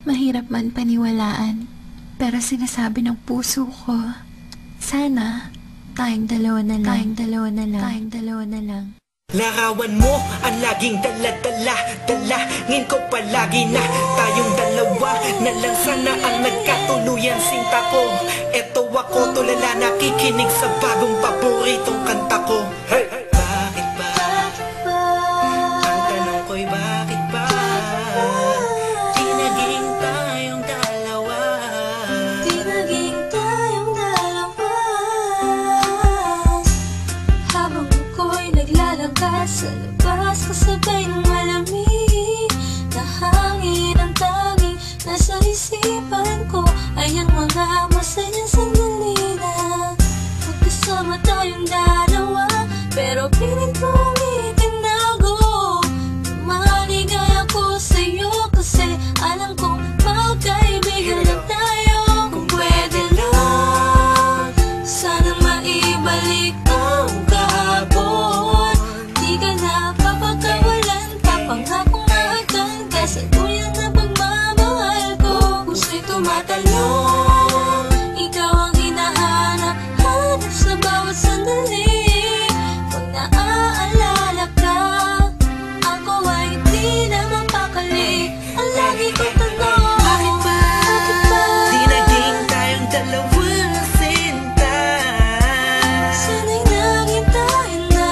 Mahirap man paniwalaan, pero sinasabi ng puso ko, sana tayong dalawa na lang, tayong dalawa na lang. Larawan mo ang laging dala-dala, dalangin ko palagi na tayong dalawa na lang sana ang nagkatuluyan sinta ko. Eto ako tulala nakikinig sa bagong paboritong kanta ko. Hey! Bakit ba? Ang tanong ko'y bakit ba? Di naging tayong dalawa. Di naging tayong dalawa. Habang ako'y naglalakad sa labas, kasabay ng malamig na hangin, ang tanging nasa isipan ko ay ang mga masayang sandali na magkasama tayong dalawa. Pero pilit ko itinago, maligay ako sa'yo kasi alam kong magkaibigan lang tayo. Kung pwede lang, sana maibalik ang kahapon. Di ka na papagkawalan, papangakong maagdan ka sa tuyan na pagmamahal ko. Puso'y tumatalon, ikaw ang hinahanap, hanap sa bawat sandali. Pag naaalala ka, ako ay di na mapakali. Ang lagi kong tanong, Bakit ba? Di naging tayong dalawa sinta. sana'y naging tayo na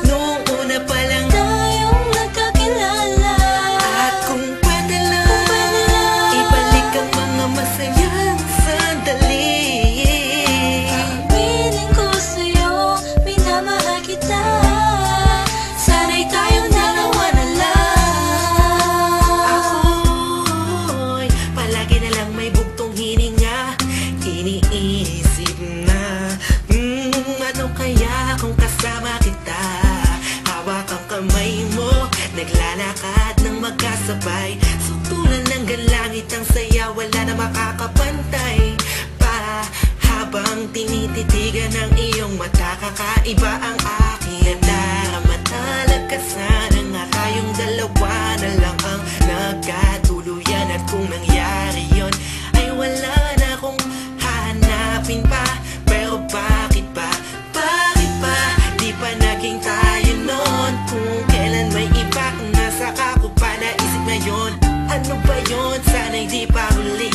Noong una pa lang. tayong nagkakilala. At kung pwede lang, ibalik ang mga masayang sandali. Piling ko sa'yo, minamahal kita. Sana'y tayong dalawa na lang. Ako'y palagi na lang may bugtong hininga. Iniisip na ano kaya kung kasama kita? Hawak ang kamay mo, naglalakad ng magkasabay. Sutulan ng galangit ang saya, wala na makakapantay pa. Habang tinititigan ng iyong mata, kakaiba ang aking darama. Talaga sana nga tayong dalawa na lang ang nagkatuluyan. At kung nangyari yon, ay wala na akong hahanapin pa. Pero bakit ba? Bakit ba? Di pa naging tayo noon. Kung kailan may iba, kung nasa ka ko pa naisip ngayon. Ano ba yon? Sana'y di pa huli.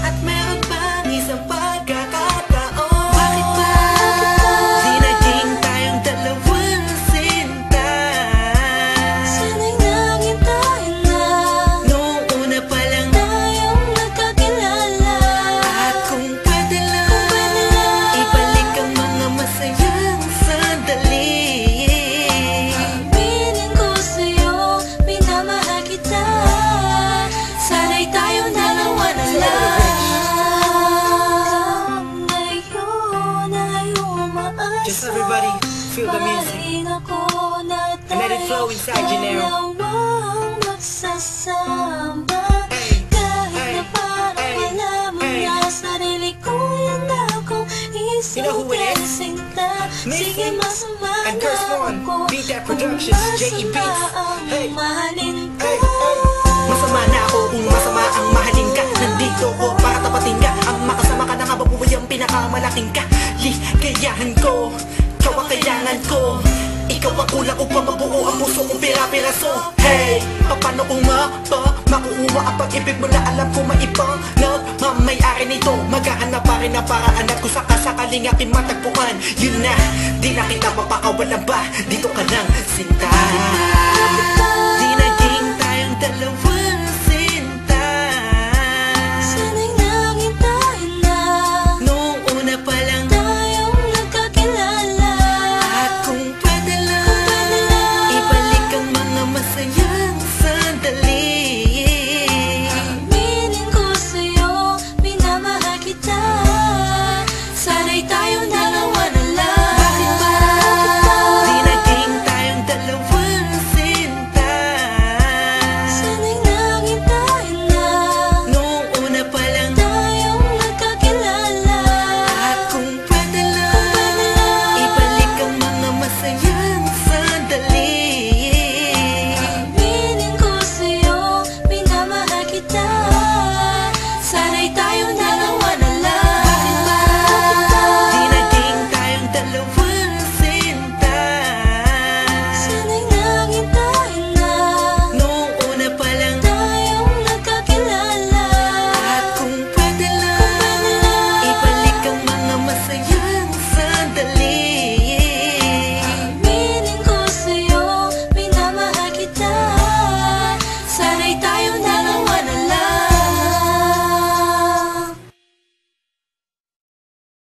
At meron pang isang pagkakataon. Bakit ba? Di naging tayong dalawang sinta. Sana'y naging tayo na Noong una pa lang. tayong nagkakilala. At kung pwede lang, ibalik ang mga masayang sandali. Piling ko sa'yo, minamahal kita. Sana'y tayong dalawa na lang. Ngayon ay umaasa. Just everybody feel the music. Mahalin ako na And let it flow inside you now. dalawang magsasama. Hey, Kahit hey, na parang hey, wala mo hey. na sarili ko lang akong You know who it is? sinta. Sige, Missy masama and na Curse One, ako Beat That kung Productions, J.E. masama Beats. ang Hey. mahalin ka. Hey, hey. Masama na ako kung masama ang mahalin ka. Nandito ko para tapatin ka. Ang makasama ka na nga babuhay ang pinakamalaking ka. Ligayahan ko, ikaw ang kailangan ko. Ikaw ang kulang upang mabuo ang puso kong pira-piraso. Hey, paano kung makukuha ang pag-ibig mo na alam ko maibang nagmamayari nito? Maghahanap pa rin ang paraan at kung sakasakaling aking matagpuan. Yun na, di na kita mapakawalan ba? Dito ka lang, sinta.